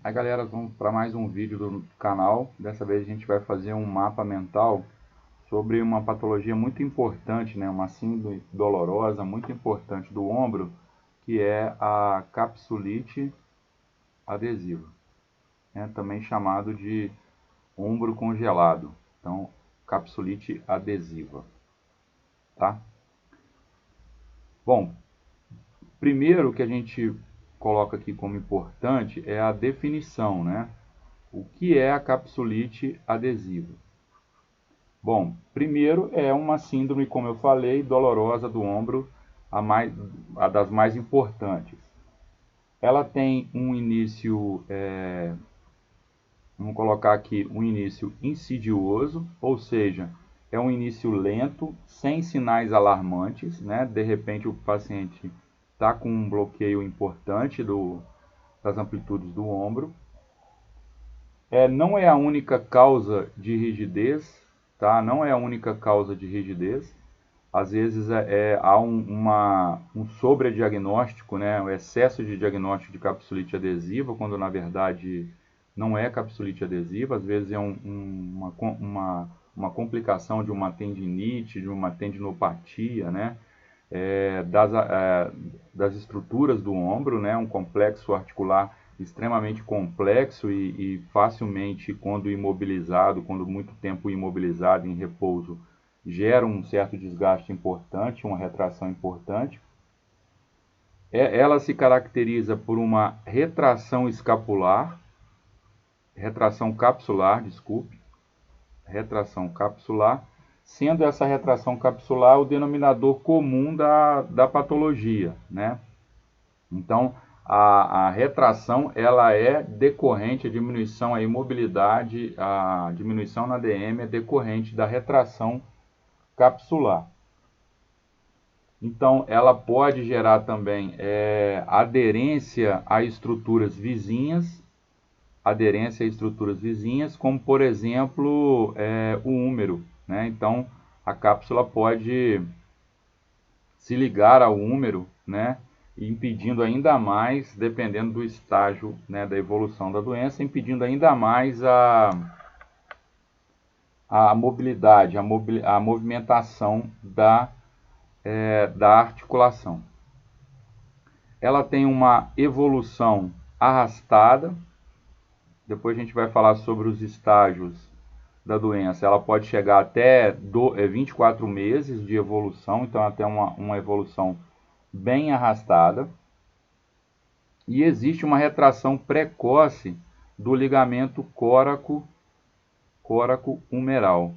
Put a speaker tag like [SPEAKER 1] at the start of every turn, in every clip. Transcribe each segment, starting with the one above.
[SPEAKER 1] Aí galera, vamos para mais um vídeo do canal. Dessa vez a gente vai fazer um mapa mental sobre uma patologia muito importante, né? Uma síndrome dolorosa muito importante do ombro, que é a capsulite adesiva, né? Também chamado de ombro congelado. Então, capsulite adesiva, tá? Bom, primeiro que a gente coloca aqui como importante é a definição, né? O que é a capsulite adesiva? Bom, primeiro é uma síndrome, como eu falei, dolorosa do ombro, a das mais importantes. Ela tem um início, vamos colocar aqui, um início insidioso, ou seja, é um início lento, sem sinais alarmantes, né? De repente o paciente está com um bloqueio importante das amplitudes do ombro. Não é a única causa de rigidez, tá? Não é a única causa de rigidez. Às vezes há um sobrediagnóstico, né? O excesso de diagnóstico de capsulite adesiva, quando na verdade não é capsulite adesiva. Às vezes é uma complicação de uma tendinite, de uma tendinopatia, né? Das estruturas do ombro, né? Um complexo articular extremamente complexo e facilmente, quando imobilizado, quando muito tempo imobilizado em repouso, gera um certo desgaste importante, uma retração importante. Ela se caracteriza por uma retração capsular, sendo essa retração capsular o denominador comum da patologia, né? Então, a retração ela é decorrente, a diminuição, a imobilidade, a diminuição na DM é decorrente da retração capsular. Então, ela pode gerar também aderência a estruturas vizinhas, como por exemplo o húmero, né? Então, a cápsula pode se ligar ao húmero, né? Impedindo ainda mais, dependendo do estágio, né, da evolução da doença, impedindo ainda mais a mobilidade, a movimentação da articulação. Ela tem uma evolução arrastada. Depois a gente vai falar sobre os estágios da doença. Ela pode chegar até 24 meses de evolução, então até uma evolução bem arrastada. E existe uma retração precoce do ligamento córaco-humeral.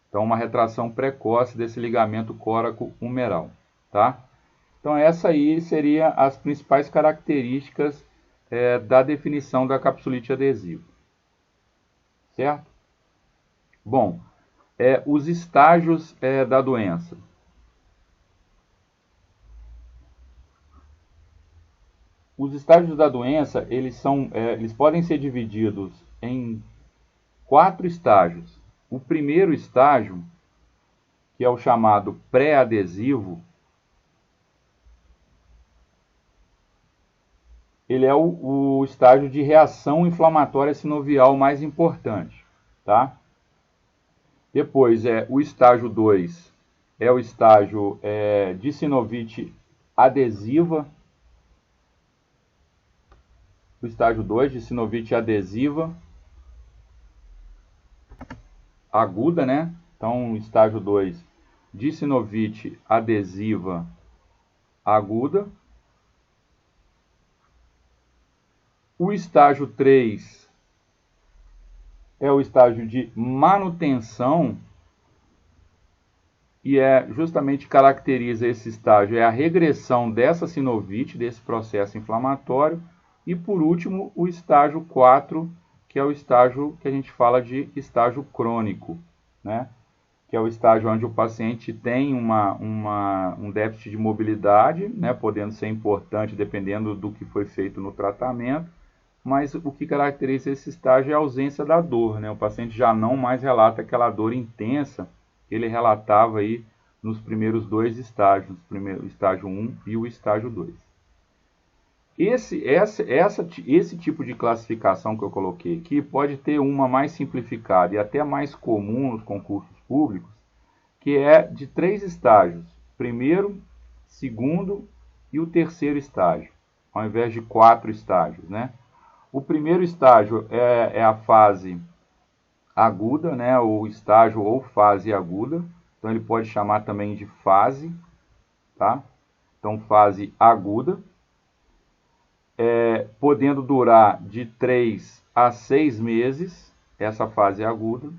[SPEAKER 1] Então, uma retração precoce desse ligamento córaco-humeral, tá? Então, essa aí seria as principais características da definição da capsulite adesiva, certo? Bom, os estágios da doença. Os estágios da doença, eles podem ser divididos em 4 estágios. O primeiro estágio, que é o chamado pré-adesivo, ele é o estágio de reação inflamatória sinovial mais importante, tá? Depois, o estágio 2, é o estágio de sinovite adesiva. O estágio 2 de sinovite adesiva aguda, né? Então, estágio 2 de sinovite adesiva aguda. O estágio 3 é o estágio de manutenção e justamente caracteriza esse estágio, a regressão dessa sinovite, desse processo inflamatório. E por último, o estágio 4, que é o estágio que a gente fala de estágio crônico, né? Que é o estágio onde o paciente tem um déficit de mobilidade, né? Podendo ser importante dependendo do que foi feito no tratamento, mas o que caracteriza esse estágio é a ausência da dor, né? O paciente já não mais relata aquela dor intensa que ele relatava aí nos primeiros 2 estágios, o estágio 1 e o estágio 2. Esse tipo de classificação que eu coloquei aqui pode ter uma mais simplificada e até mais comum nos concursos públicos, que é de 3 estágios: primeiro, segundo e o terceiro estágio, ao invés de 4 estágios, né? O primeiro estágio é a fase aguda, né? O estágio ou fase aguda, então ele pode chamar também de fase, tá? Então, fase aguda, podendo durar de 3 a 6 meses, essa fase aguda.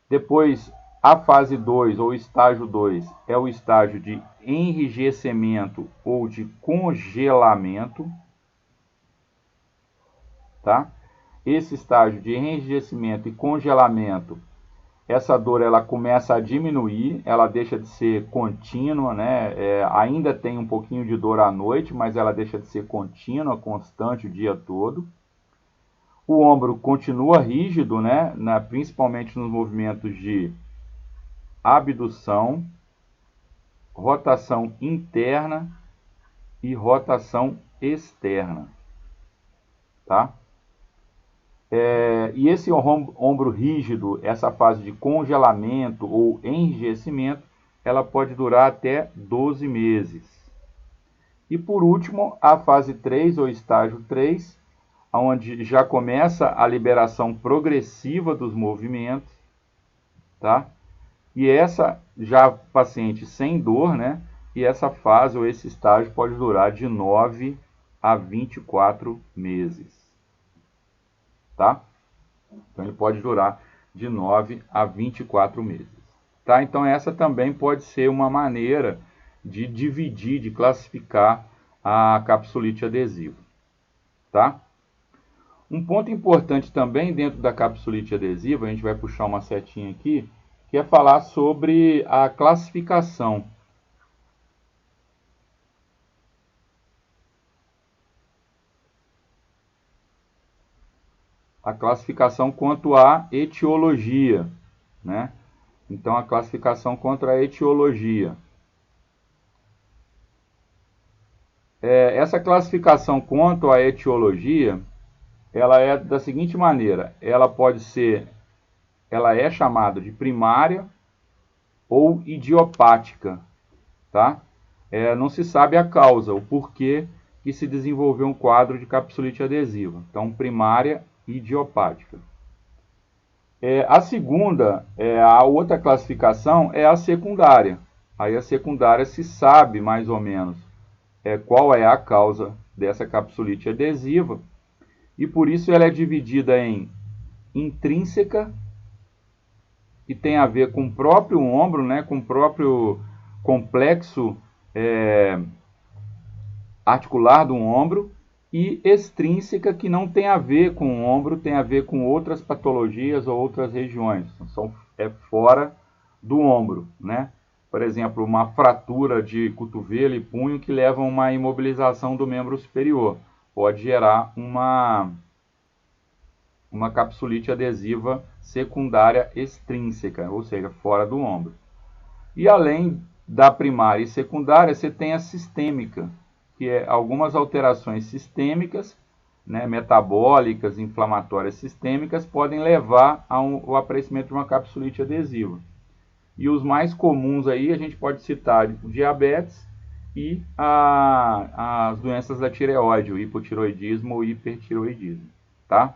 [SPEAKER 1] Depois, a fase 2, ou estágio 2, é o estágio de enrijecimento ou de congelamento, tá? Esse estágio de enrijecimento e congelamento, essa dor ela começa a diminuir, ela deixa de ser contínua, né? Ainda tem um pouquinho de dor à noite, mas ela deixa de ser contínua, constante o dia todo. O ombro continua rígido, né? Principalmente nos movimentos de abdução, rotação interna e rotação externa, tá? E esse ombro rígido, essa fase de congelamento ou enrijecimento, ela pode durar até 12 meses. E por último, a fase 3 ou estágio 3, onde já começa a liberação progressiva dos movimentos, tá? E essa já paciente sem dor, né? E essa fase ou esse estágio pode durar de 9 a 24 meses. Tá? Então, ele pode durar de 9 a 24 meses. Tá? Então, essa também pode ser uma maneira de dividir, de classificar a capsulite adesiva. Tá? Um ponto importante também dentro da capsulite adesiva, a gente vai puxar uma setinha aqui, que é falar sobre a classificação. A classificação quanto à etiologia, né? Então, a classificação contra a etiologia. Essa classificação quanto à etiologia, ela é da seguinte maneira: ela é chamada de primária ou idiopática, tá? Não se sabe a causa, o porquê que se desenvolveu um quadro de capsulite adesiva. Então, primária idiopática. A segunda, a outra classificação é a secundária. Aí a secundária se sabe mais ou menos qual é a causa dessa capsulite adesiva, e por isso ela é dividida em intrínseca, que tem a ver com o próprio ombro, né, com o próprio complexo articular do ombro, e extrínseca, que não tem a ver com o ombro, tem a ver com outras patologias ou outras regiões, é fora do ombro, né? Por exemplo, uma fratura de cotovelo e punho que leva a uma imobilização do membro superior, pode gerar uma capsulite adesiva secundária extrínseca, ou seja, fora do ombro. E além da primária e secundária, você tem a sistêmica, que é algumas alterações sistêmicas, né, metabólicas, inflamatórias sistêmicas, podem levar ao aparecimento de uma capsulite adesiva. E os mais comuns aí, a gente pode citar o diabetes e as doenças da tireoide, o hipotireoidismo ou hipertireoidismo, tá?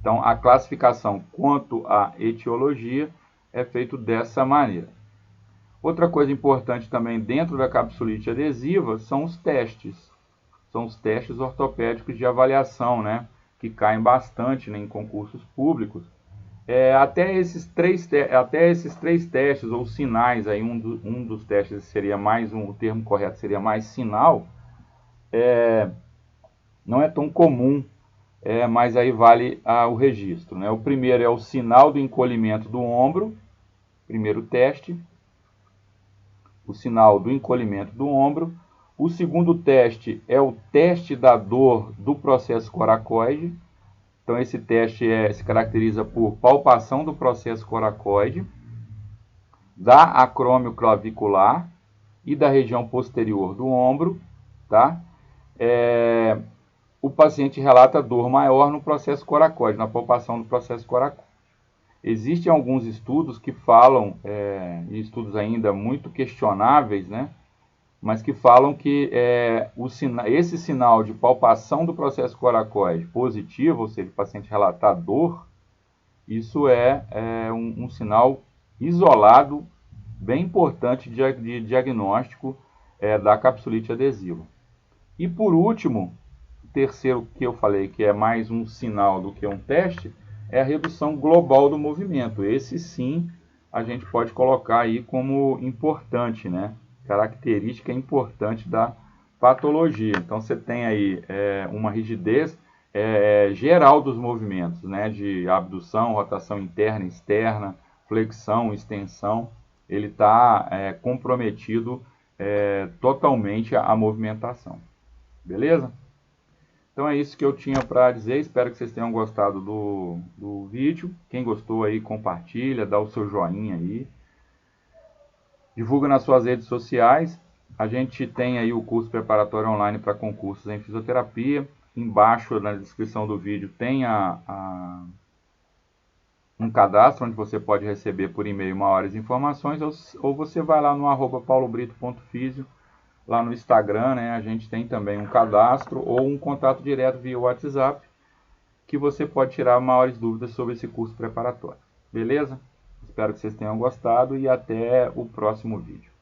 [SPEAKER 1] Então, a classificação quanto à etiologia é feita dessa maneira. Outra coisa importante também dentro da capsulite adesiva são os testes. São os testes ortopédicos de avaliação, né? Que caem bastante, né, em concursos públicos. Até esses três testes ou sinais, aí um dos testes seria o termo correto seria mais sinal, não é tão comum, mas aí vale o registro, né? O primeiro é o sinal do encolhimento do ombro, primeiro teste. O sinal do encolhimento do ombro. O segundo teste é o teste da dor do processo coracoide. Então, esse teste se caracteriza por palpação do processo coracoide, da acrômio e da região posterior do ombro, tá? o paciente relata dor maior no processo coracoide, na palpação do processo coracoide. Existem alguns estudos que falam, estudos ainda muito questionáveis, né? Mas que falam que esse sinal de palpação do processo coracoide positivo, ou seja, o paciente relatar dor, isso é um sinal isolado, bem importante de diagnóstico da capsulite adesiva. E por último, o terceiro que eu falei, que é mais um sinal do que um teste, é a redução global do movimento. Esse sim a gente pode colocar aí como importante, né? Característica importante da patologia. Então você tem aí uma rigidez geral dos movimentos, né? De abdução, rotação interna, externa, flexão, extensão. Ele está comprometido totalmente a movimentação. Beleza? Então é isso que eu tinha para dizer. Espero que vocês tenham gostado do vídeo. Quem gostou aí, compartilha, dá o seu joinha aí. Divulga nas suas redes sociais. A gente tem aí o curso preparatório online para concursos em fisioterapia. Embaixo na descrição do vídeo tem um cadastro onde você pode receber por e-mail maiores informações, ou você vai lá no @paulobrito.fisio. Lá no Instagram, né, a gente tem também um cadastro ou um contato direto via WhatsApp, que você pode tirar maiores dúvidas sobre esse curso preparatório. Beleza? Espero que vocês tenham gostado e até o próximo vídeo.